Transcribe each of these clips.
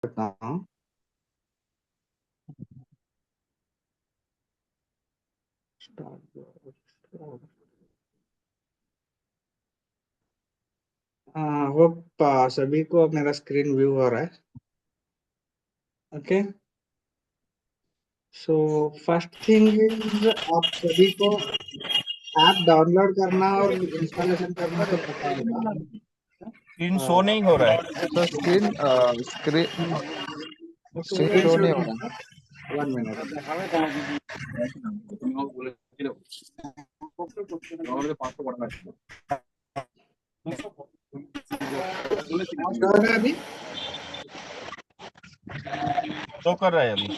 करता हूँ। होप सभी को मेरा स्क्रीन व्यू हो रहा है। Okay, so first thing is आप सभी को ऐप डाउनलोड करना और इंस्टॉलेशन करना तो पता होगा। स्क्रीन शो नहीं हो रहा है। Sir screen screen screen screen show shot नहीं हो नहीं रहा। होगा। 1 मिनट। शो हो रहा है अभी? शो कर रहा है अभी।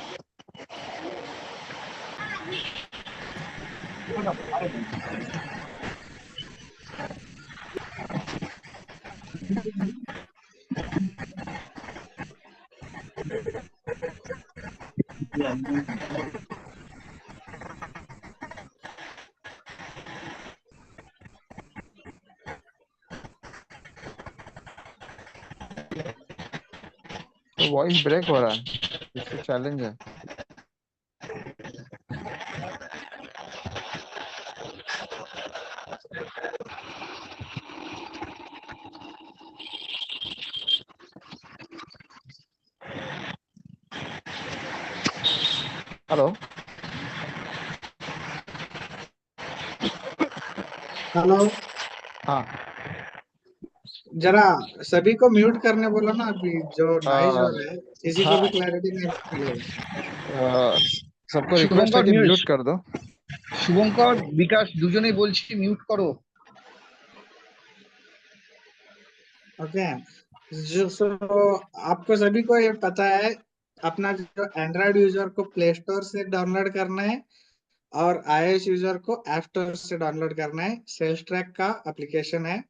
तो वॉइस ब्रेक हो रहा है, इससे चैलेंज है। हेलो। हेलो, हाँ। जरा सभी को म्यूट करने बोलो ना। अभी जो नॉइज हो अ, रहा है किसी को भी हाँ। क्लैरिटी नहीं मिलेगा। सबको रिक्वेस्ट है শুভঙ্কর कि মিউট, म्यूट कर दो। শুভঙ্কর বিকাশ দুজনেই বলছি মিউট করো। ओके, जो सो आपको सभी को ये पता है, अपना जो एंड्रॉयड यूजर को प्ले स्टोर से डाउनलोड करना है और आईओएस यूजर को ऐप स्टोर से डाउनलोड करना है। सेल्स ट्रैक का एप्लीकेशन है,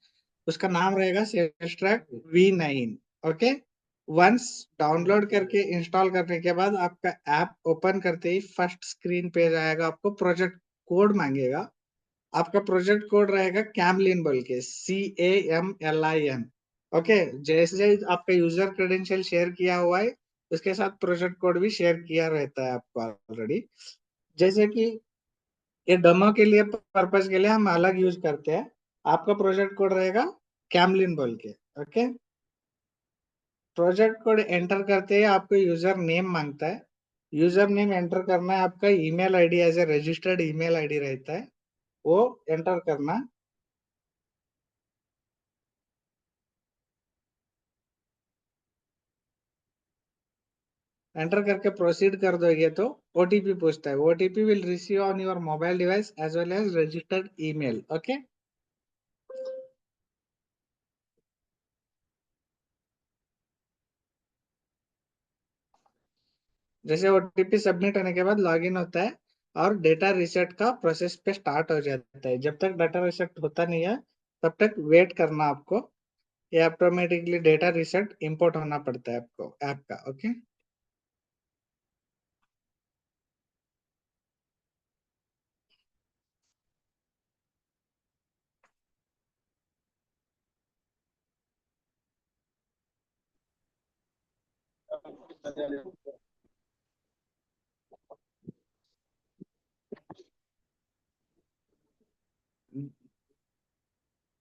उसका नाम रहेगा sales track V9। Okay, once download करके इंस्टॉल करने के बाद आपका ऐप ओपन करते ही फर्स्ट स्क्रीन पेज आएगा, आपको प्रोजेक्ट कोड मांगेगा। आपका प्रोजेक्ट कोड रहेगा कैमलिन बोल के, CAMLIN। ओके, जैसे ही आपका यूजर क्रेडेंशियल शेयर किया हुआ है उसके साथ प्रोजेक्ट कोड भी शेयर किया रहता है आपको ऑलरेडी। जैसे कि ये डेमो के लिए पर्पस के लिए हम अलग यूज करते हैं। आपका प्रोजेक्ट कोड रहेगा कैमलिन बोल के। ओके, प्रोजेक्ट कोड एंटर करते ही आपको यूजर नेम मांगता है। यूजर नेम एंटर करना है, आपका email ID as a registered email ID रहता है, वो एंटर करना। एंटर करके प्रोसीड कर दोगे तो ओटीपी पूछता है। OTP will receive on your mobile device as well as registered email. Okay, जैसे ओटीपी सबमिट होने के बाद लॉगिन होता है और डेटा रिसेट का प्रोसेस पे स्टार्ट हो जाता है। जब तक डेटा रिसेट होता नहीं है तब तक वेट करना आपको। ये ऑटोमेटिकली डेटा रिसेट इंपोर्ट होना पड़ता है आपको ऐप का। ओके,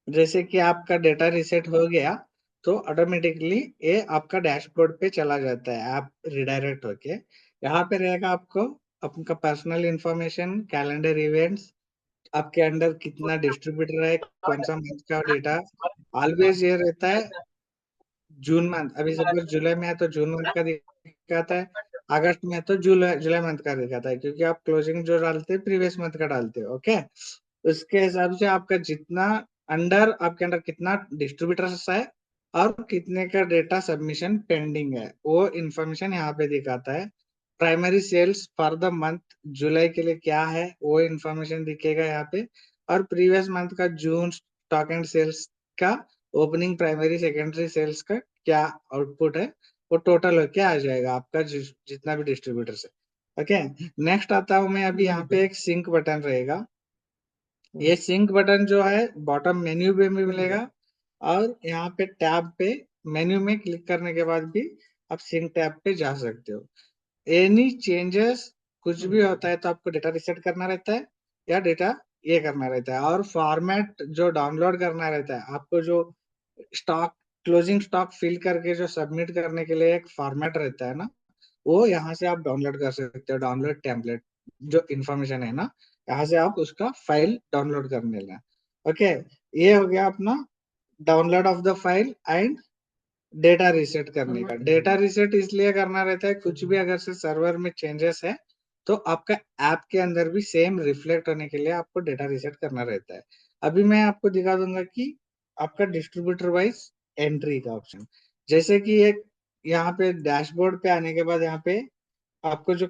जैसे कि आपका डेटा रिसेट हो गया तो ऑटोमेटिकली ये आपका डैशबोर्ड पे चला जाता है, ऐप रिडायरेक्ट होके। यहाँ पे रहेगा आपको आपका पर्सनल इंफॉर्मेशन, कैलेंडर इवेंट्स, आपके अंडर कितना डिस्ट्रीब्यूटर है, कौन सा मंथ का डेटा। ऑलवेज ये रहता है जून मंथ। अभी सपोज जुलाई में है तो जून मंथ का दिखाता है, अगस्त में है तो जुलाई जुलाई मंथ का दिखाता है, क्योंकि आप क्लोजिंग जो डालते हैं प्रीवियस मंथ का डालते हो। ओके, उसके हिसाब से आपका जितना अंडर, आपके अंडर कितना डिस्ट्रीब्यूटर्स है और कितने का डेटा सबमिशन पेंडिंग है, वो इंफॉर्मेशन यहाँ पे दिखाता है। Primary sales for the month July के लिए क्या है वो इंफॉर्मेशन दिखेगा यहाँ पे। और प्रीवियस मंथ का जून स्टॉक एंड सेल्स का ओपनिंग प्राइमरी सेकेंडरी सेल्स का क्या आउटपुट है वो टोटल होके आ जाएगा आपका जितना भी डिस्ट्रीब्यूटर है। ओके, नेक्स्ट आता हूँ मैं। अभी यहाँ पे एक सिंक बटन रहेगा। ये सिंक बटन जो है बॉटम मेन्यू पे भी मिलेगा और यहाँ पे टैब पे मेन्यू में क्लिक करने के बाद भी आप सिंक टैब पे जा सकते हो। एनी चेंजेस कुछ भी होता है तो आपको डेटा रिसेट करना रहता है या डेटा ये करना रहता है। और फॉर्मेट जो डाउनलोड करना रहता है आपको, जो स्टॉक क्लोजिंग स्टॉक फिल करके जो सबमिट करने के लिए एक फॉर्मेट रहता है ना, वो यहाँ से आप डाउनलोड कर सकते हो। डाउनलोड टेम्पलेट जो इंफॉर्मेशन है ना, यहाँ से आप उसका फाइल डाउनलोड करने लें। ओके, ये हो गया अपना download of the file and data reset करने का। डेटा रीसेट इसलिए करना रहता है, कुछ भी अगर से सर्वर में चेंजेस है तो आपका ऐप के अंदर भी सेम रिफ्लेक्ट होने के लिए आपको डेटा रीसेट करना रहता है। अभी मैं आपको दिखा दूंगा कि आपका डिस्ट्रीब्यूटर वाइज एंट्री का ऑप्शन, जैसे कि एक यहाँ पे डैशबोर्ड पे आने के बाद यहाँ पे आपको जो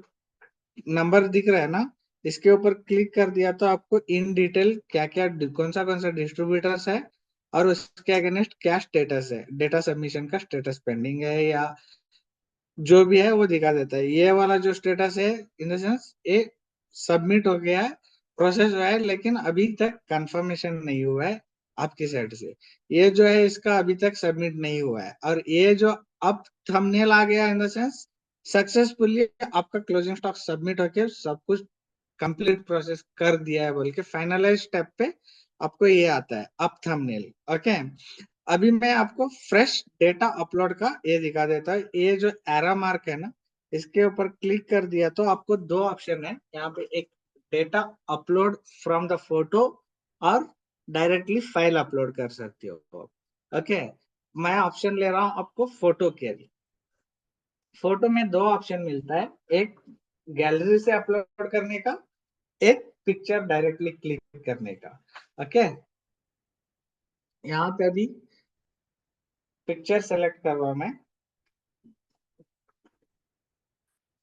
नंबर दिख रहा है ना, इसके ऊपर क्लिक कर दिया तो आपको इन डिटेल क्या क्या कौन सा डिस्ट्रीब्यूटर्स है और उसके अगेंस्ट क्या स्टेटस है, डेटा सबमिशन का स्टेटस पेंडिंग है या जो भी है वो दिखा देता है। ये वाला जो स्टेटस है इन द सेंस ये सबमिट हो गया है, प्रोसेस हुआ है, लेकिन अभी तक कंफर्मेशन नहीं हुआ है आपकी साइड से। ये जो है इसका अभी तक सबमिट नहीं हुआ है। और ये जो अब थंबनेल आ गया इन द सेंस सक्सेसफुली आपका क्लोजिंग स्टॉक सबमिट होके सब कुछ कंप्लीट प्रोसेस कर दिया है बोल के फाइनलाइज स्टेप पे आपको ये आता है अप थंबनेल। ओके, अभी मैं आपको फ्रेश डेटा अपलोड का ये दिखा देता हूँ। ये जो एरो मार्क है ना, इसके ऊपर क्लिक कर दिया तो आपको दो ऑप्शन है यहाँ पे, एक data upload from the photo और डायरेक्टली फाइल अपलोड कर सकते हो। ओके, मैं ऑप्शन ले रहा हूँ आपको फोटो के लिए। फोटो में दो ऑप्शन मिलता है, एक गैलरी से अपलोड करने का, एक पिक्चर डायरेक्टली क्लिक करने का। ओके, यहाँ पे अभी पिक्चर सेलेक्ट कर रहा हूं मैं।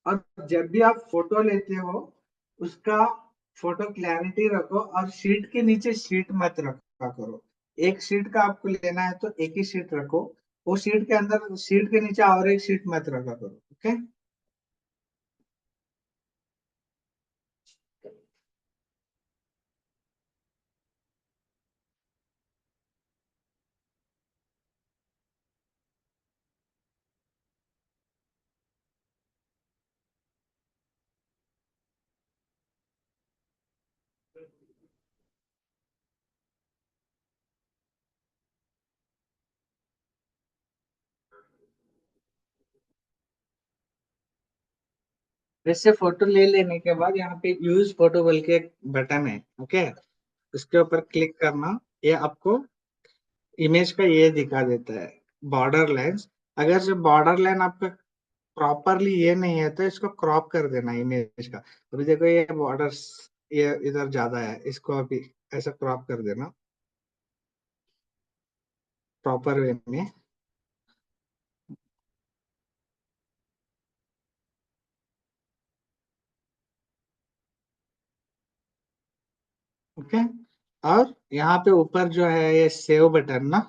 और जब भी आप फोटो लेते हो उसका फोटो क्लैरिटी रखो और शीट के नीचे शीट मत रखा करो। एक शीट का आपको लेना है तो एक ही शीट रखो, वो शीट के अंदर शीट के नीचे और एक शीट मत रखा करो। ओके, वैसे फोटो ले लेने के बाद यहाँ पे यूज फोटो बोल के एक बटन है। ओके, उसके ऊपर क्लिक करना, ये आपको इमेज का ये दिखा देता है बॉर्डर लाइन्स। अगर जो बॉर्डर लाइन आपका प्रॉपरली ये नहीं है तो इसको क्रॉप कर देना इमेज का। अभी देखो ये बॉर्डर्स ये इधर ज्यादा है, इसको अभी ऐसा क्रॉप कर देना प्रॉपर वे में। ओके, और यहाँ पे ऊपर जो है ये सेव बटन ना,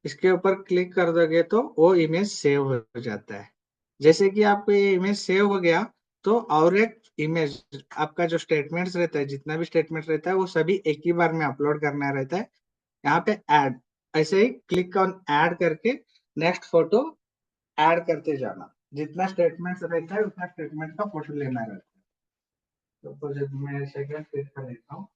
इसके ऊपर क्लिक कर दोगे तो वो इमेज सेव हो जाता है। जैसे कि आपको ये इमेज सेव हो गया तो और एक इमेज आपका जो स्टेटमेंट्स रहता है, जितना भी स्टेटमेंट रहता है वो सभी एक ही बार में अपलोड करना रहता है। यहाँ पे ऐड, ऐसे ही क्लिक ऑन ऐड करके नेक्स्ट फोटो ऐड करते जाना। जितना स्टेटमेंट रहता है उतना स्टेटमेंट का फोटो लेना रहता है। तो प्रोजेक्ट में सेकंड क्लिक कर लेता हूँ।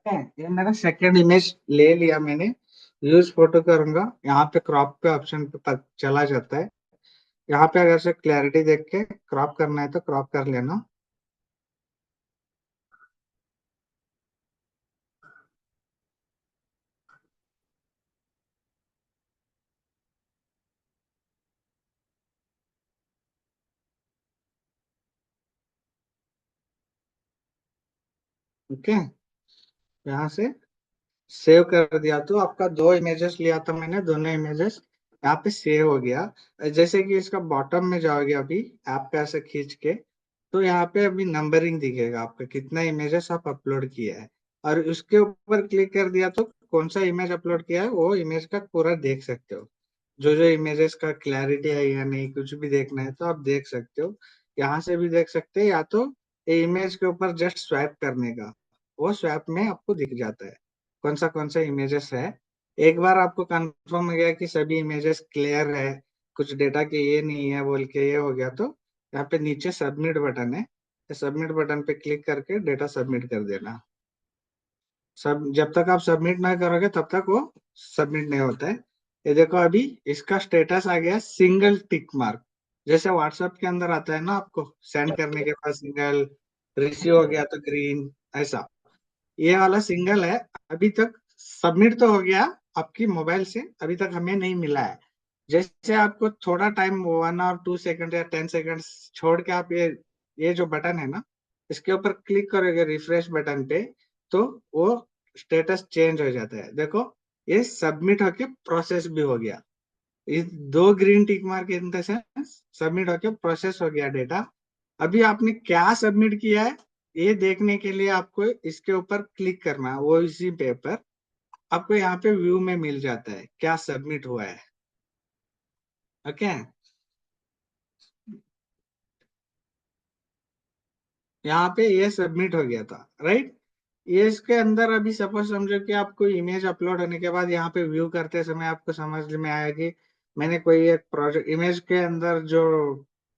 है, ये मेरा सेकंड इमेज ले लिया मैंने। यूज फोटो करूंगा, यहाँ पे क्रॉप पे ऑप्शन पे चला जाता है। यहाँ पे अगर से क्लैरिटी देख के क्रॉप करना है तो क्रॉप कर लेना। ओके, यहाँ से सेव कर दिया तो आपका 2 इमेजेस लिया था मैंने, दोनों इमेजेस यहाँ पे सेव हो गया। जैसे कि इसका बॉटम में जाओगे अभी ऐप पे ऐसे खींच के, तो यहाँ पे अभी नंबरिंग दिखेगा आपका कितना इमेजेस आप अपलोड किया है, और उसके ऊपर क्लिक कर दिया तो कौन सा इमेज अपलोड किया है वो इमेज का पूरा देख सकते हो। जो जो इमेजेस का क्लैरिटी है या नहीं कुछ भी देखना है तो आप देख सकते हो। यहाँ से भी देख सकते हैं, या तो ये इमेज के ऊपर जस्ट स्वैप करने का, वो स्वैप में आपको दिख जाता है कौन सा इमेजेस है। एक बार आपको कंफर्म हो गया कि सभी इमेजेस क्लियर है, कुछ डेटा के ये नहीं है बोल के ये हो गया, तो यहाँ पे नीचे सबमिट बटन है, सबमिट बटन पे क्लिक करके डेटा सबमिट कर देना। सब जब तक आप सबमिट ना करोगे तब तक वो सबमिट नहीं होता है। ये देखो अभी इसका स्टेटस आ गया सिंगल टिक मार्क, जैसे व्हाट्सएप के अंदर आता है ना, आपको सेंड करने के बाद सिंगल, रिसीव हो गया तो ग्रीन, ऐसा ये वाला सिंगल है। अभी तक सबमिट तो हो गया आपकी मोबाइल से, अभी तक हमें नहीं मिला है। जैसे आपको थोड़ा टाइम 1 और 2 सेकंड या 10 सेकंड छोड़ के आप ये जो बटन है ना इसके ऊपर क्लिक करोगे रिफ्रेश बटन पे, तो वो स्टेटस चेंज हो जाता है। देखो ये सबमिट होके प्रोसेस भी हो गया, ये 2 green tick mark in the sense submit होके प्रोसेस हो गया डेटा। अभी आपने क्या सबमिट किया है ये देखने के लिए आपको इसके ऊपर क्लिक करना है, वो इसी पेपर आपको यहाँ पे व्यू में मिल जाता है क्या सबमिट हुआ है। ओके, यहाँ पे ये सबमिट हो गया था, राइट। ये इसके अंदर अभी सपोज समझो कि आपको इमेज अपलोड होने के बाद यहाँ पे व्यू करते समय आपको समझ में आया कि मैंने कोई एक प्रोजेक्ट इमेज के अंदर जो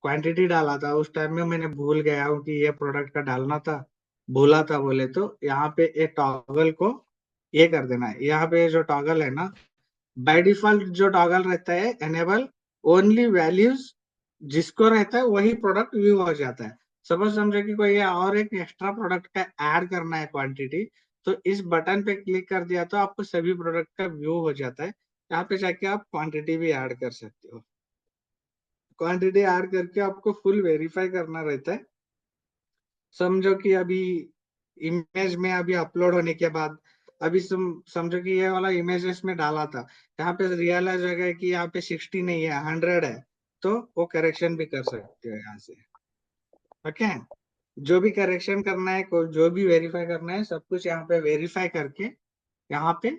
क्वांटिटी डाला था उस टाइम में मैंने भूल गया हूँ कि ये प्रोडक्ट का डालना था, भूला था बोले तो यहाँ पे एक टॉगल को ये कर देना है। यहाँ पे जो टॉगल है ना, बाय डिफॉल्ट जो टॉगल रहता है एनेबल ओनली वैल्यूज, जिसको रहता है वही प्रोडक्ट व्यू हो जाता है। सपोज समझो कि कोई और एक एक्स्ट्रा प्रोडक्ट का ऐड करना है क्वांटिटी, तो इस बटन पे क्लिक कर दिया तो आपको सभी प्रोडक्ट का व्यू हो जाता है। यहाँ पे जाके आप क्वांटिटी भी ऐड कर सकते हो, क्वांटिटी ऐड करके आपको फुल वेरीफाई करना रहता है। समझो कि अभी इमेज में अभी अपलोड होने के बाद अभी समझो कि ये वाला इमेजेस में डाला था, यहाँ पे रियलाइज हो गया कि यहाँ पे 60 नहीं है 100 है, तो वो करेक्शन भी कर सकते हो यहाँ से। ओके, जो भी करेक्शन करना है जो भी वेरीफाई करना है सब कुछ यहाँ पे वेरीफाई करके यहाँ पे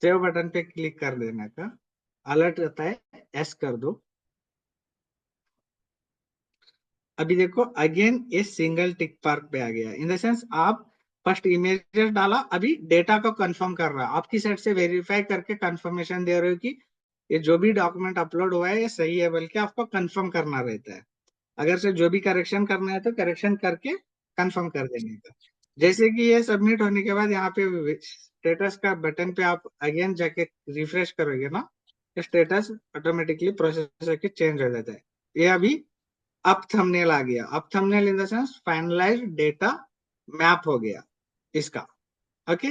सेव बटन पे क्लिक कर देने का, अलर्ट रहता है एस कर दो। अभी देखो अगेन ये सिंगल टिक मार्क पे आ गया, इन द सेंस आप फर्स्ट इमेजेस डाला, अभी डेटा को कंफर्म कर रहा है आपकी साइड से, वेरीफाई करके कंफर्मेशन दे रहे हो कि ये जो भी डॉक्यूमेंट अपलोड हुआ है ये सही है, बल्कि आपको कंफर्म करना रहता है। अगर से जो भी करेक्शन करना है तो करेक्शन करके कंफर्म कर देने का। जैसे कि ये सबमिट होने के बाद यहाँ पे स्टेटस का बटन पे आप अगेन जाके रिफ्रेश करोगे ना, स्टेटस ऑटोमेटिकली प्रोसेस होके चेंज हो जाता है। ये अभी अब थंबनेल आ गया, अब thumbnail in the sense finalised data map हो गया इसका। ओके,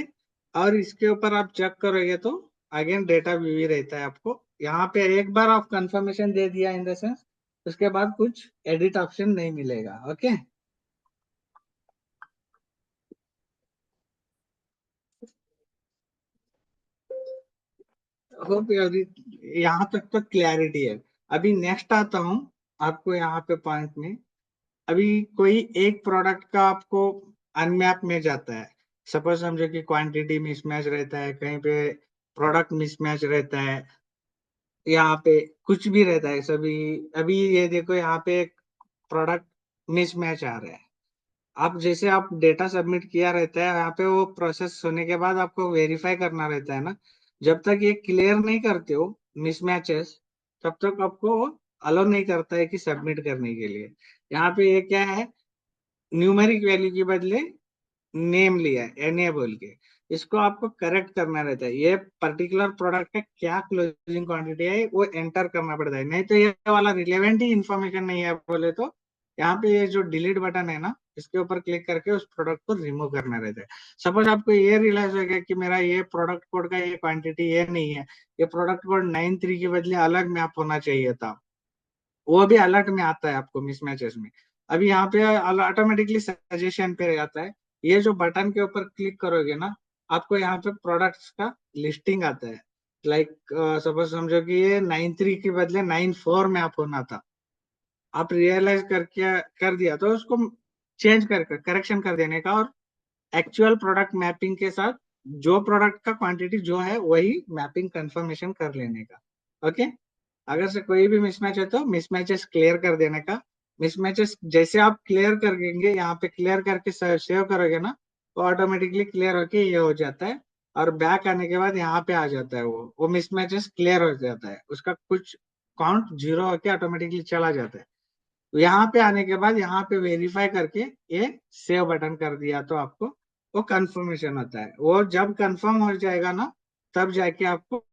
और इसके ऊपर आप चेक करोगे तो अगेन डेटा व्यू ही रहता है आपको। यहाँ पे एक बार आप कंफर्मेशन दे दिया इन द सेंस, उसके बाद कुछ एडिट ऑप्शन नहीं मिलेगा। ओके, होप अभी यहाँ तक तो क्लैरिटी है। अभी नेक्स्ट आता हूँ आपको यहाँ पे पॉइंट में। अभी कोई एक प्रोडक्ट का आपको अनमैप में जाता है, सपोज समझो कि क्वांटिटी मिसमैच रहता है, कहीं पे प्रोडक्ट मिसमैच रहता है, यहाँ पे कुछ भी रहता है सभी। अभी ये देखो यहाँ पे एक प्रोडक्ट मिसमैच आ रहा है, आप जैसे आप डेटा सबमिट किया रहता है यहाँ पे वो प्रोसेस होने के बाद आपको वेरीफाई करना रहता है ना, जब तक ये क्लियर नहीं करते हो मिसमैचेस तब तक आपको अलाउ नहीं करता है कि सबमिट करने के लिए। यहाँ पे ये क्या है, न्यूमेरिक वैल्यू के बदले नेम लिया है एनए बोल के, इसको आपको करेक्ट करना रहता है। ये पर्टिकुलर प्रोडक्ट का क्या क्लोजिंग क्वांटिटी है वो एंटर करना पड़ता है, नहीं तो ये वाला रिलेवेंट ही इंफॉर्मेशन नहीं है बोले तो यहाँ पे ये जो डिलीट बटन है ना इसके ऊपर क्लिक करके उस प्रोडक्ट को रिमूव करना रहता है। सपोज आपको ये रियलाइज हो गया कि मेरा ये प्रोडक्ट कोड का ये क्वांटिटी ये नहीं है, ये प्रोडक्ट कोड 93 के बदले अलग मैप होना चाहिए था, वो भी अलर्ट में आता है आपको मिसमैचेस में। अभी यहाँ पे ऑटोमेटिकली सजेशन पे आता है ये जो बटन के ऊपर क्लिक करोगे ना, आपको यहाँ पे प्रोडक्ट्स का लिस्टिंग आता है। लाइक सपोज समझो कि ये 9.3 के बदले 9.4 में आप होना था, आप रियलाइज करके कर दिया तो उसको चेंज कर करेक्शन कर देने का, और एक्चुअल प्रोडक्ट मैपिंग के साथ जो प्रोडक्ट का क्वांटिटी जो है वही मैपिंग कंफर्मेशन कर लेने का। ओके, अगर से कोई भी मिसमैच है तो मिसमैचेस क्लियर कर देने का। मिसमैचेस जैसे आप क्लियर कर देंगे, यहाँ पे क्लियर करके सेव करोगे ना, तो ऑटोमेटिकली क्लियर होके ये हो जाता है, और बैक आने के बाद यहाँ पे आ जाता है, वो मिसमैचेस क्लियर हो जाता है, उसका कुछ काउंट जीरो होके ऑटोमेटिकली चला जाता है। तो यहाँ पे आने के बाद यहाँ पे वेरीफाई करके ये सेव बटन कर दिया तो आपको वो कंफर्मेशन होता है। वो जब कंफर्म हो जाएगा ना, तब जाके आपको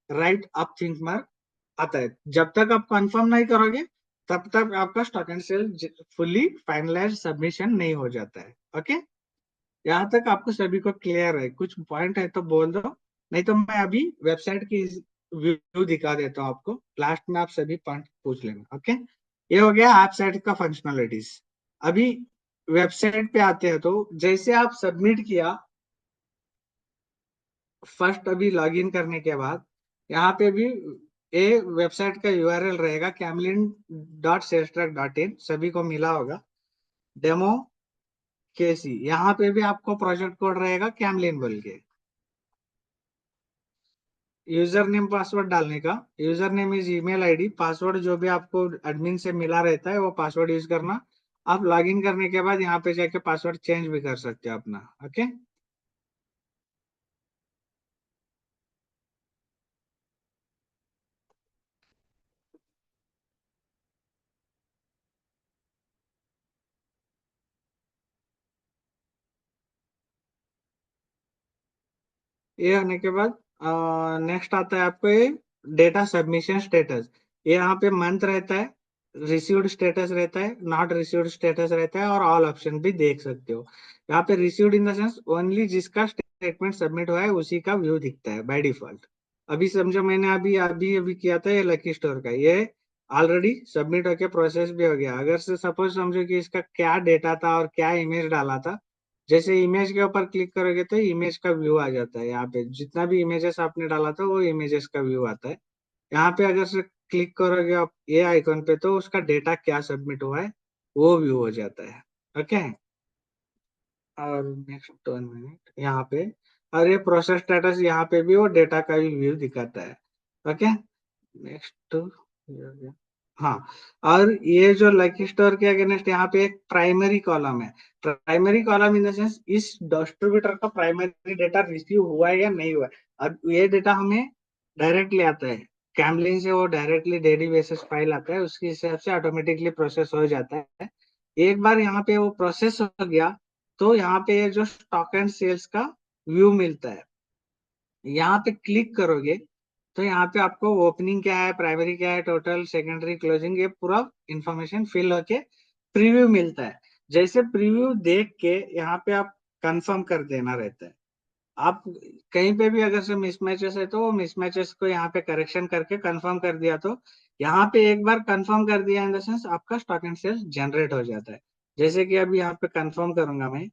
राइट अप थिंक मार्क आता है। जब तक आप कंफर्म नहीं करोगे तब तक आपका stock and sale fully finalize submission नहीं हो जाता है। ओके, यहाँ तक आपको सभी को क्लियर है? कुछ पॉइंट है तो बोल दो, नहीं तो मैं अभी वेबसाइट की व्यू दिखा देता हूँ आपको, लास्ट में आप सभी पॉइंट पूछ लेना। ओके, ये हो गया ऐप साइट का फंक्शनलिटीज। अभी वेबसाइट पे आते हैं, तो जैसे आप सबमिट किया फर्स्ट, अभी लॉगिन करने के बाद यहाँ पे भी ये वेबसाइट का यूआरएल रहेगा camlin.salesforce.in, सभी को मिला होगा, डेमो केसी। यहाँ पे भी आपको प्रोजेक्ट कोड रहेगा कैमलिन बोल के, यूजर नेम पासवर्ड डालने का। User name is email ID, password जो भी आपको एडमिन से मिला रहता है वो पासवर्ड यूज करना। आप लॉगिन करने के बाद यहाँ पे जाके पासवर्ड चेंज भी कर सकते हो अपना। ओके, ये होने के बाद नेक्स्ट आता है आपको ये डेटा सबमिशन स्टेटस। ये यहाँ पे मंथ रहता है, रिसीव्ड स्टेटस रहता है, नॉट रिसीव्ड स्टेटस रहता है, और ऑल ऑप्शन भी देख सकते हो। यहाँ पे received in the sense only जिसका स्टेटमेंट सबमिट हुआ है उसी का व्यू दिखता है बाय डिफॉल्ट। अभी समझो मैंने अभी अभी अभी किया था ये लकी स्टोर का, ये ऑलरेडी सबमिट होके प्रोसेस भी हो गया। अगर से सपोज समझो कि इसका क्या डेटा था और क्या इमेज डाला था, जैसे इमेज के ऊपर क्लिक करोगे तो इमेज का व्यू आ जाता है। यहाँ पे जितना भी इमेजेस आपने डाला था वो इमेजेस का व्यू आता है। यहाँ पे अगर से क्लिक करोगे आप ये आइकन पे, तो उसका डेटा क्या सबमिट हुआ है वो व्यू हो जाता है। ओके, और नेक्स्ट 1 मिनट यहाँ पे, और ये प्रोसेस स्टेटस यहाँ पे भी वो डेटा का भी व्यू दिखाता है। ओके, नेक्स्ट, हाँ, और ये जो लकी स्टोर के अगेंस्ट यहाँ पे एक प्राइमरी कॉलम है। Primary column in the sense इस डिस्ट्रीब्यूटर का प्राइमरी डेटा रिसीव हुआ है या नहीं हुआ है। अब ये डेटा हमें डायरेक्टली आता है कैमलिन से, वो डायरेक्टली डेली बेसिस फाइल आता है, उसके हिसाब से ऑटोमेटिकली प्रोसेस हो जाता है। एक बार यहाँ पे वो प्रोसेस हो गया तो यहाँ पे जो स्टॉक एंड सेल्स का व्यू मिलता है, यहाँ पे क्लिक करोगे तो यहाँ पे आपको ओपनिंग क्या है, प्राइमरी क्या है, टोटल, सेकेंडरी, क्लोजिंग, ये पूरा इंफॉर्मेशन फिल होके प्रीव्यू मिलता है। जैसे प्रीव्यू देख के यहाँ पे आप कंफर्म कर देना रहता है। आप कहीं पे भी अगर से मिसमैचेस है तो वो मिसमैचेस को यहाँ पे करेक्शन करके कंफर्म कर दिया, तो यहाँ पे एक बार कंफर्म कर दिया इन द सेंस आपका स्टॉक एंड सेल्स जनरेट हो जाता है। जैसे कि अभी यहाँ पे कंफर्म करूंगा मैं,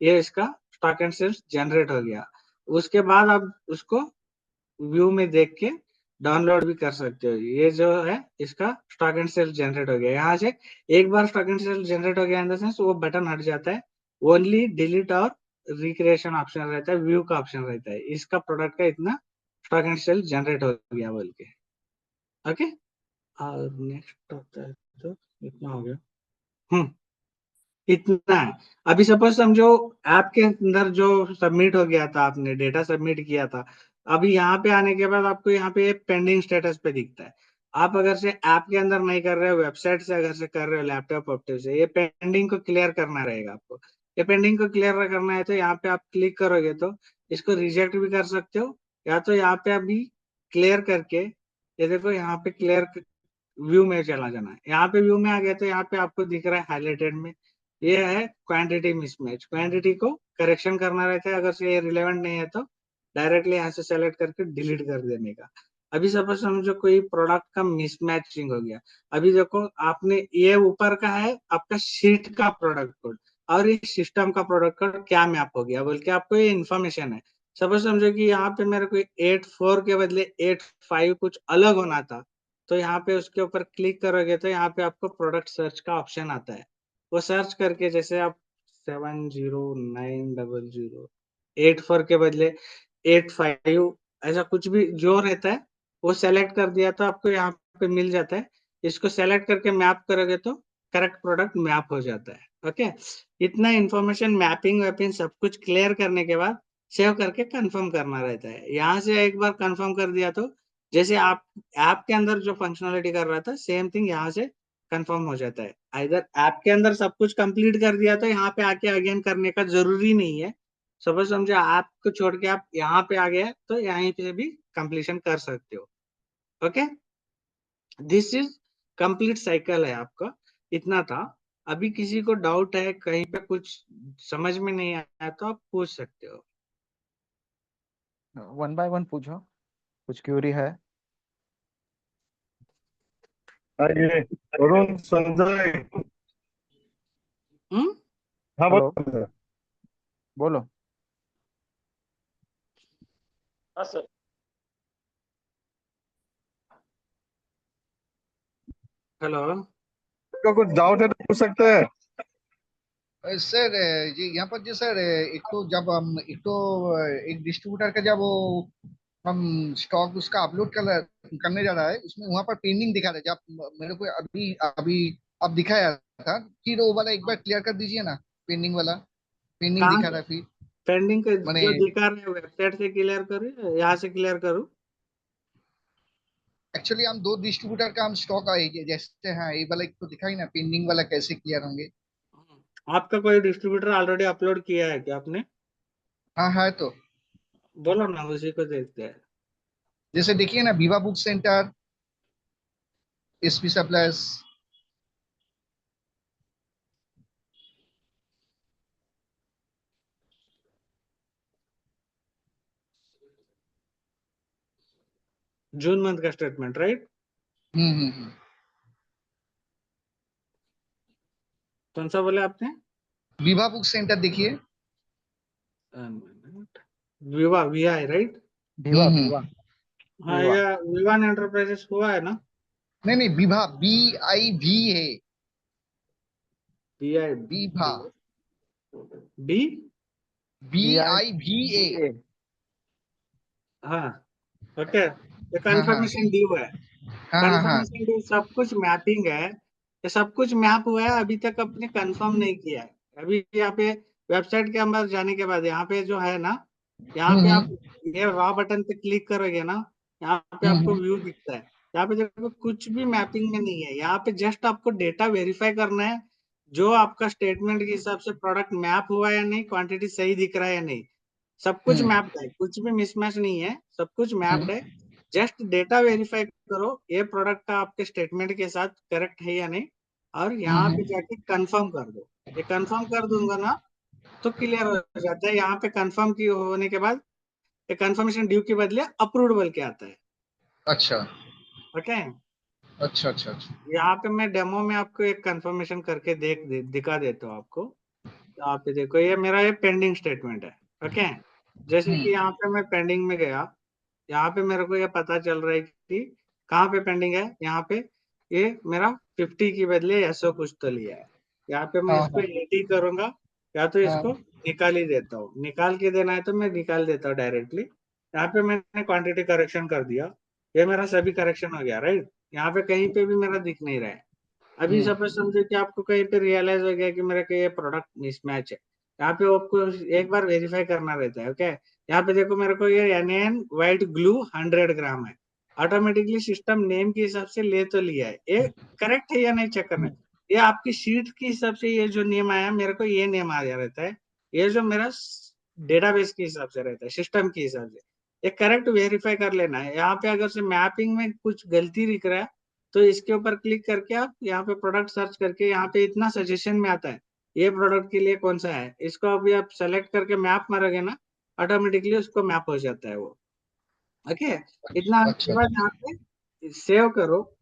ये इसका स्टॉक एंड सेल्स जनरेट हो गया। उसके बाद आप उसको व्यू में देख के डाउनलोड भी कर सकते हो। ये जो है इसका स्टॉक एंड सेल जनरेट हो गया। यहाँ से एक बार स्टॉक एंड सेल जनरेट हो गया इन द सेंस वो बटन हट जाता है, ओनली डिलीट और रिक्रिएशन ऑप्शन रहता है, व्यू का ऑप्शन रहता है, इसका प्रोडक्ट का इतना स्टॉक एंड सेल जनरेट हो गया बोल के। ओके, और नेक्स्ट होता है तो इतना हो गया। हम्म, इतना है। अभी सपोज समझो ऐप के अंदर जो सबमिट हो गया था, आपने डेटा सबमिट किया था, अभी यहाँ पे आने के बाद आपको यहाँ पे पेंडिंग स्टेटस पे दिखता है। आप अगर से ऐप के अंदर नहीं कर रहे हो, वेबसाइट से अगर से कर रहे हो, लैपटॉप वैपटॉप से, ये पेंडिंग को क्लियर करना रहेगा आपको। ये पेंडिंग को क्लियर करना है तो यहाँ पे आप क्लिक करोगे तो इसको रिजेक्ट भी कर सकते हो, या तो यहाँ पे अभी क्लियर करके, ये देखो यहाँ पे क्लियर व्यू में चला जाना है। यहाँ पे व्यू में आ गया तो यहाँ पे आपको दिख रहा है हाईलाइटेड में, ये है क्वांटिटी मिसमैच। क्वांटिटी को करेक्शन करना रहता है, अगर से ये रिलेवेंट नहीं है तो डायरेक्टली यहाँ से सेलेक्ट करके डिलीट कर देने का। अभी सपोज समझो कोई प्रोडक्ट का मिसमैचिंग हो गया। अभी देखो आपने, ये ऊपर का है आपका शीट का प्रोडक्ट कोड, और इस सिस्टम का प्रोडक्ट का क्या मैप हो गया बोल के आपको ये इन्फॉर्मेशन है। सपोज समझो कि यहाँ पे मेरे को 8.4 के बदले 8.5 कुछ अलग होना था, तो यहाँ पे उसके ऊपर क्लिक करोगे तो यहाँ पे आपको प्रोडक्ट सर्च का ऑप्शन आता है। वो सर्च करके जैसे आप 70900 84 के बदले 85 ऐसा कुछ भी जो रहता है वो सेलेक्ट कर दिया तो आपको यहाँ पे मिल जाता है। इसको सेलेक्ट करके मैप करोगे तो करेक्ट प्रोडक्ट मैप हो जाता है। ओके, इतना इंफॉर्मेशन मैपिंग वैपिंग सब कुछ क्लियर करने के बाद सेव करके कंफर्म करना रहता है। यहाँ से एक बार कंफर्म कर दिया तो जैसे आप ऐप के अंदर जो फंक्शनलिटी कर रहा था सेम थिंग यहाँ से कंफर्म हो जाता है। इधर ऐप के अंदर सब कुछ कंप्लीट कर दिया तो यहाँ पे आके अगेन करने का जरूरी नहीं है। सपोज समझो ऐप को छोड़ के आप यहाँ पे आ गए तो यहीं पे भी कंप्लीशन कर सकते हो। Okay, this is complete cycle है आपका। इतना था। अभी किसी को डाउट है कहीं पे कुछ समझ में नहीं आया तो आप पूछ सकते हो। 1 बाय 1 पूछो, कुछ क्यूरी है? ये वरुण संजय। हम्म, हाँ हेलो, बोलो। बोलो। हाँ सर। हेलो। आपको कुछ डाउट है तो पूछ सकते हैं। सर जी यहाँ पर जी सर एक तो जब हम एक डिस्ट्रीब्यूटर का जब वो हम स्टॉक उसका अपलोड करने जा रहा है, उसमें वहां पर पेंडिंग दिखा रहा है। जब मेरे को अभी अभी अब दिखाया था, फिर वो वाला एक बार क्लियर कर दीजिए ना। पेंडिंग वाला पेंडिंग कहाँ दिखा से रहा है फिर। पेंडिंग के मैंने जो दिखा रहे हैं वेबसाइट से क्लियर करूँ यहाँ से क्लियर करूँ? एक्चुअली हम दो डिस्ट्रीब्यूटर का हम स्टॉक आए जैसे, हाँ ये वाला एक तो दिखा ही ना, पेंडिंग वाला कैसे क्लियर होंगे। आपका कोई डिस्ट्रीब्यूटर ऑलरेडी अपलोड किया है क्या आपने? हाँ है तो। बोलो ना, उसी को देखते हैं। जैसे देखिए ना, विवा book centre, SP suppliers. June month का स्टेटमेंट राइट? हम्म। कौन सा बोले आपने? विवा बुक सेंटर देखिए। विवा वीआई राइट? भिवा हम्म। भिवा हाँ, भिवा। ये विवान एंटरप्राइजेस हुआ है ना? नहीं नहीं, विभा BIV है। VI Vibha B. BI BIVA। BA। हाँ, ओके, ये हाँ हाँ कंफर्मेशन ड्यू है। हाँ हाँ हाँ। कंफर्मेशन ड्यू सब कुछ मैपिंग है। ये सब कुछ मैप हुआ है, अभी तक अपने कंफर्म नहीं किया है। अभी यहाँ पे वेबसाइट के अंदर जाने के बाद यहाँ पे जो है ना, यहाँ पे आप हम्म ये रॉ बटन पे क्लिक करोगे ना, यहाँ पे आपको हम्म व्यू दिखता है। यहाँ पे देखो कुछ भी मैपिंग में नहीं है। यहाँ पे जस्ट आपको डेटा वेरीफाई करना है जो आपका स्टेटमेंट के हिसाब से प्रोडक्ट मैप हुआ है या नहीं, क्वांटिटी सही दिख रहा है या नहीं। सब कुछ हम्म मैप्ड है, कुछ भी मिसमैच नहीं है, सब कुछ मैप्ड है। हम्म जस्ट डेटा वेरीफाई करो ये प्रोडक्ट का आपके स्टेटमेंट के साथ करेक्ट है या नहीं, और यहाँ पे हम्म। जाके कंफर्म कर दो। ये कंफर्म कर दूंगा ना तो क्लियर हो जाता है। यहाँ पे कंफर्म की होने के बाद ये कंफर्मेशन ड्यू के बदले अप्रूव्ड बोल के आता है। अच्छा ओके, अच्छा अच्छा अच्छा। यहाँ पे मैं डेमो में आपको एक कंफर्मेशन करके दिखा देता हूँ आपको। यहाँ पे देखो ये मेरा ये पेंडिंग स्टेटमेंट है। ओके, जैसे कि यहाँ पे मैं पेंडिंग में गया, यहाँ पे मेरे को ये पता चल रहा है कि कहाँ पे पेंडिंग है। यहाँ पे ये मेरा 50 की बदले ऐसा कुछ तो लिया है। यहाँ पे मैं हाँ इसको हाँ 80 करूंगा, या तो इसको हाँ। निकाल ही देता हूँ। निकाल के देना है तो मैं निकाल देता हूँ डायरेक्टली। यहाँ पे मैंने क्वांटिटी करेक्शन कर दिया, ये मेरा सभी करेक्शन हो गया राइट। यहाँ पे कहीं पे भी मेरा दिख नहीं रहा है। अभी हम्म सपोज समझो कि आपको कहीं पे रियलाइज हो गया कि मेरा के ये प्रोडक्ट मिसमैच है, यहाँ पे आपको एक बार वेरीफाई करना रहता है। ओके, यहाँ पे देखो मेरे को ये NaN व्हाइट ग्लू 100 ग्राम है। ऑटोमेटिकली सिस्टम नेम के हिसाब से ले तो लिया है, ये करेक्ट है या नहीं चेक करना है। ये आपकी शीट के हिसाब से ये जो नेम आया मेरे को ये नेम आ गया रहता है। ये जो मेरा डेटाबेस के हिसाब से रहता है, सिस्टम के हिसाब से ये करेक्ट वेरीफाई कर लेना है। यहाँ पे अगर से मैपिंग में कुछ गलती दिख रहा है तो इसके ऊपर क्लिक करके आप यहाँ पे प्रोडक्ट सर्च करके यहाँ पे इतना सजेशन में आता है ये प्रोडक्ट के लिए कौन सा है, इसको अभी आप सेलेक्ट करके मैप मारोगे ना, ऑटोमेटिकली उसको मैप हो जाता है वो। ओके, इतना आने अच्छा के बाद यहाँ पे सेव करो।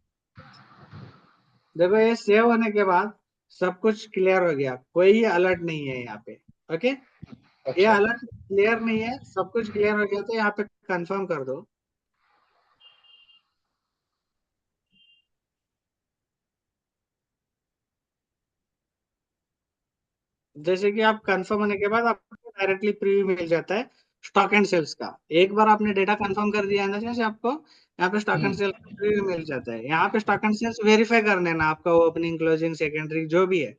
देखो ये सेव होने के बाद सब कुछ क्लियर हो गया, कोई अलर्ट नहीं है यहाँ पे। ओके, ये अच्छा। अलर्ट क्लियर नहीं है, सब कुछ क्लियर हो गया तो यहाँ पे कंफर्म कर दो। जैसे कि आप कंफर्म होने के बाद आपको डायरेक्टली प्रीव्यू मिल जाता है स्टॉक एंड सेल्स का। एक बार आपने डेटा कंफर्म कर दिया है ना, जैसे आपको यहाँ पे स्टॉक एंड हम्म। सेल्स का प्रीव्यू मिल जाता है। यहाँ पे स्टॉक एंड सेल्स वेरीफाई कर लेना, आपका ओपनिंग क्लोजिंग सेकेंडरी जो भी है,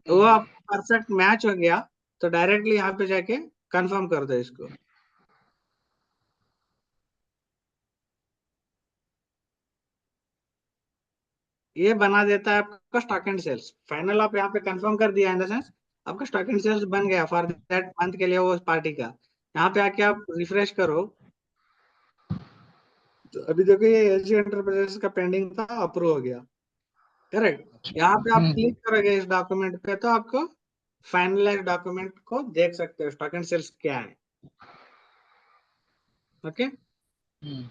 तो वो आप परफेक्ट मैच हो गया तो डायरेक्टली यहाँ पे जाके कंफर्म कर दो इसको। ये बना देता है आपका स्टॉक एंड सेल्स फाइनल। आप यहाँ पे कंफर्म कर दिया इन द सेंस आपका स्टॉक एंड सेल्स बन गया फॉर दैट मंथ के लिए वो पार्टी का। यहाँ पे आके आप रिफ्रेश करो तो अभी देखो ये एलजी एंटरप्राइजेस का पेंडिंग था, अप्रूव हो गया। करेक्ट। यहाँ पे आप हम्म। क्लिक करोगे इस डॉक्यूमेंट पे तो आपको फाइनलाइज डॉक्यूमेंट को देख सकते हो स्टॉक एंड सेल्स क्या है। ओके, हम्म।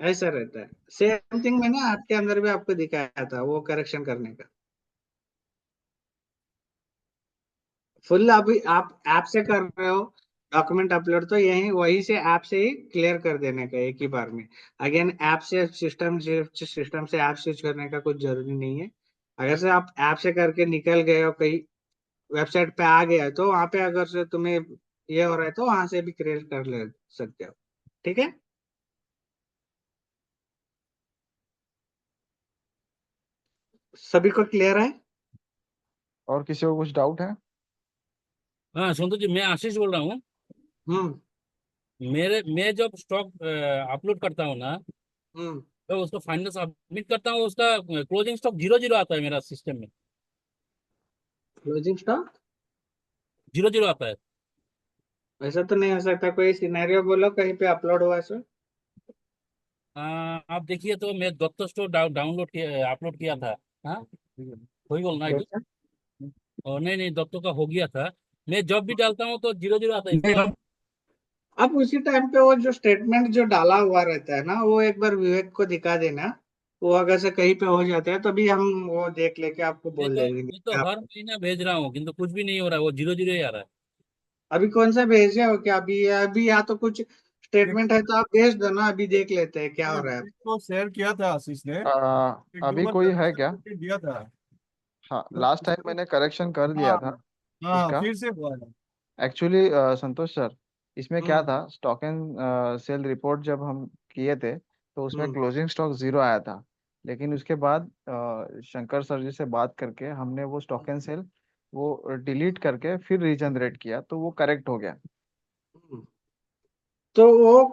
ऐसा रहता है। सेम थिंग मैंने आपके अंदर भी आपको दिखाया था वो करेक्शन करने का। फुल अभी आप ऐप से कर रहे हो डॉक्यूमेंट अपलोड, तो यही वही से ऐप से ही क्लियर कर देने का एक ही बार में। अगेन ऐप से सिस्टम से ऐप स्विच करने का कुछ जरूरी नहीं है। अगर से आप ऐप से करके निकल गए हो कहीं वेबसाइट पे आ गया है तो वहां पे अगर से तुम्हें ये हो रहा है तो वहां से भी क्लियर कर ले सकते हो। ठीक है, सभी को क्लियर है? और किसी को कुछ डाउट है? हाँ संतोष जी, मैं आशीष बोल रहा हूँ। हम्म। मैं जब स्टॉक अपलोड करता हूँ ना, हम्म। तो उसको फाइनल सबमिट करता हूँ, उसका क्लोजिंग स्टॉक 0-0 आता है मेरा सिस्टम में। क्लोजिंग स्टॉक 0-0 आता है। वैसा तो नहीं हो सकता, कोई सिनेरियो बोलो कहीं पे अपलोड हुआ सो। आप देखिए तो मैं दत्त स्टोर डाउनलोड किया, अपलोड किया था। हाँ, वही बोलना है। कैसा? नहीं नहीं, दत्तों का हो गया था। मैं जब भी डालता हूँ तो 0-0 आता है इसका। अब उसी टाइम पे वो जो स्टेटमेंट जो डाला हुआ रहता है ना, वो एक बार विवेक को दिखा देना। वो अगर से कहीं पे हो जाता है तभी हम वो देख लेके आपको बोल देंगे मैं तो आप। हर महीना भेज रहा हूँ, किंतु कुछ भी नहीं हो रहा है, वो 0-0 ही आ रहा है। अभी कौन सा भेजे हो क्या? अभी अभी या तो कुछ एक स्टेटमेंट है तो आप भेज दो ना, अभी देख लेते हैं क्या हो रहा है। एक तो शेयर किया था आशीष ने, एक दो अभी बार कोई है करेक्शन क्या? करके दिया था। हाँ, तो लास्ट टाइम उसको मैंने करेक्शन कर दिया हाँ था हाँ उसका। फिर से हुआ है। एक्चुअली संतोष सर, इसमें क्या हम्म। था, स्टॉक एंड सेल रिपोर्ट जब हम किए थे तो उसमें हम्म। क्लोजिंग स्टॉक 0 आया था। लेकिन उसके बाद शंकर सर जी से बात करके हमने वो स्टॉक एंड सेल वो डिलीट करके फिर रीजनरेट किया तो वो करेक्ट हो गया। हम्म। तो वो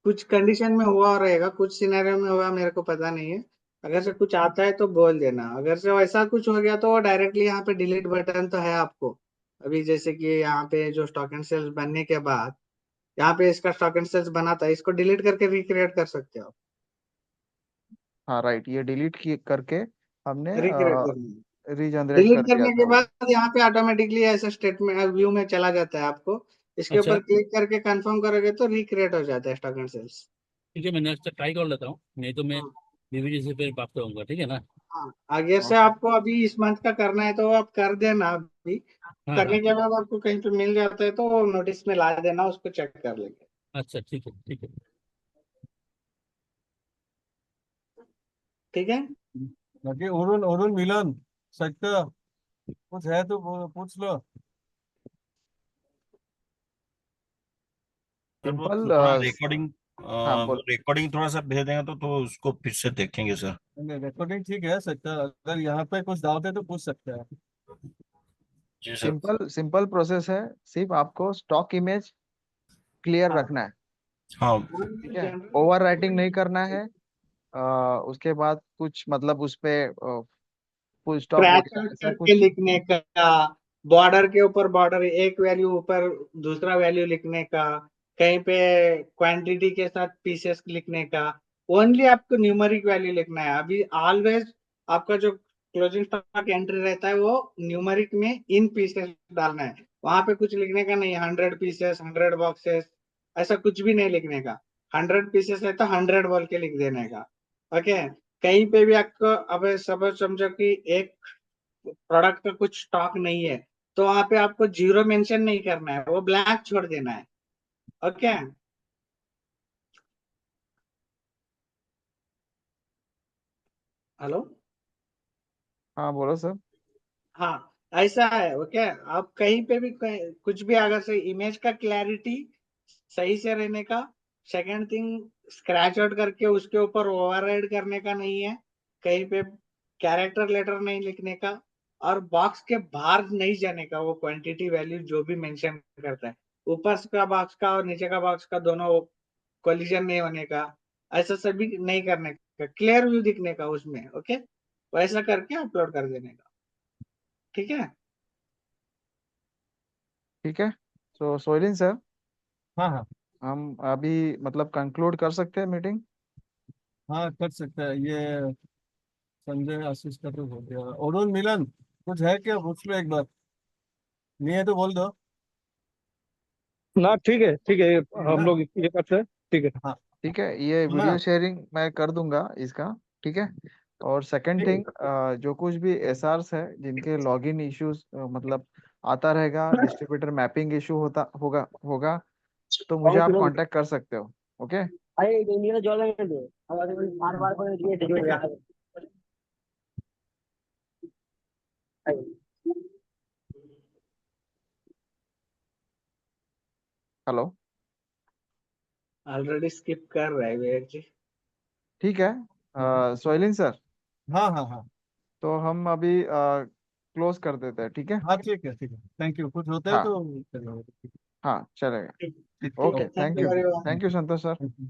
कुछ कंडीशन में हुआ रहेगा, कुछ सिनेरियो में हुआ, मेरे को पता नहीं है। अगर से कुछ आता है तो बोल देना, अगर से वैसा कुछ हो गया तो डायरेक्टली यहाँ पे डिलीट बटन तो है आपको। अभी जैसे कि यहाँ पे जो स्टॉक एंड सेल्स बनने के बाद यहाँ पे इसका स्टॉक एंड सेल्स बना था, इसको डिलीट करके रिक्रिएट कर सकते हो। हाँ राइट, ये डिलीट करके हमने रिक्रिएट करना, रीजनरेट डिलीट कर दिया करने के था वो। बाद यहाँ पे ऑटोमेटिकली ऐसा स्टेटमेंट व्यू में चला जाता है आपको। इसके अच्छा ऊपर क्लिक करके कंफर्म करोगे तो रिक्रिएट हो जाता है स्टॉक एंड सेल्स। ठीक है, मैं नेक्स्ट ट्राई कर लेता हूँ, नहीं तो मैं बीबीजी से फिर बात करूंगा, ठीक है ना। हाँ, आगे से ओके। आपको अभी इस मंथ का करना है तो आप कर देना अभी। हाँ करने हाँ। के बाद आपको कहीं पे मिल जाता है तो नोटिस में ला देना, उसको चेक कर लेंगे। अच्छा ठीक है ठीक है। ठीक है। बाकी अरुण अरुण मिलन सकता कुछ है तो पूछ लो। सर वो सिंपल। थोड़ा रिकॉर्डिंग हाँ वो बोल। रिकॉर्डिंग थोड़ा सा भेज देंगे तो उसको फिर से देखेंगे सर। रिकॉर्डिंग ठीक है सकता, अगर यहाँ पे कुछ डाउट है तो पूछ सकता है। जी सर। सिंपल सिंपल प्रोसेस है, सिर्फ आपको स्टॉक इमेज क्लियर हाँ, रखना है। हाँ ठीक है, जनरल ओवर राइटिंग नहीं करना है। उसके बाद कुछ मतलब उस पे फुल स्टॉप क्रैच वगैरह आउट ऐसा करके कुछ। लिखने का, बॉर्डर के ऊपर बॉर्डर एक वैल्यू ऊपर दूसरा वैल्यू लिखने का, कहीं पे क्वांटिटी के साथ पीसेस लिखने का। ओनली आपको न्यूमेरिक वैल्यू लिखना है अभी ऑलवेज। आपका जो क्लोजिंग स्टॉक एंट्री रहता है वो न्यूमेरिक में इन पीसेस डालना है। वहां पे कुछ लिखने का नहीं, 100 पीसेस 100 बॉक्सेस ऐसा कुछ भी नहीं लिखने का। 100 पीसेस है तो 100 बोल के लिख देने का। ओके, कहीं पे भी आपको अब सब समझो कि एक प्रोडक्ट का कुछ स्टॉक नहीं है, तो वहां पे आपको जीरो मेंशन नहीं करना है, वो ब्लैक छोड़ देना है। ओके। हेलो। हाँ बोलो सर। हाँ, ऐसा है। ओके। आप कहीं पे भी कुछ भी अगर से इमेज का क्लैरिटी सही से रहने का। सेकंड थिंग, स्क्रैच आउट करके उसके ऊपर ओवरराइड करने का नहीं है। कहीं पे कैरेक्टर लेटर नहीं लिखने का। और बॉक्स के बाहर नहीं जाने का, वो क्वांटिटी वैल्यू जो भी मेंशन करता है, ऊपर का बॉक्स का और नीचे का बॉक्स का दोनों कोलिजन नहीं होने का। ऐसा सभी नहीं करने का, क्लियर व्यू दिखने का उसमें। ओके। वैसा करके अपलोड कर देने का। ठीक है। ठीक है। तो सोइलिन सर, हाँ हाँ हम अभी मतलब कंक्लूड कर सकते हैं मीटिंग। हाँ, कर सकते हैं ये। संजय आशीष का तो हो गया। अरुण मिलन, कुछ है क्या, पूछ लो एक बार। नहीं है तो बोल दो। ना ठीक है है हम ना? लोग ये करते हैं। ठीक है। हाँ, ठीक है, ये सुना। वीडियो शेयरिंग मैं कर दूंगा इसका। ठीक है। और सेकंड ठीक है। थिंग, जो कुछ भी एसआरस है जिनके लॉगिन इश्यूज मतलब आता रहेगा, डिस्ट्रीब्यूटर मैपिंग इशू होता होगा होगा, तो मुझे आप कांटेक्ट कर सकते हो। ओके। हेलो। ऑलरेडी स्किप कर रहे हैं विवेक जी। ठीक है। सोइलिन सर, हाँ हाँ हाँ तो हम अभी क्लोज कर देते हैं। ठीक है। हाँ, ठीक है ठीक है, थैंक यू। कुछ होता है हाँ तो करेंगे। हाँ चलेगा। ठीक ठीक ठीक ओके, है। Thank thank you you. Very much. Thank you Santosh sir. ठीक है।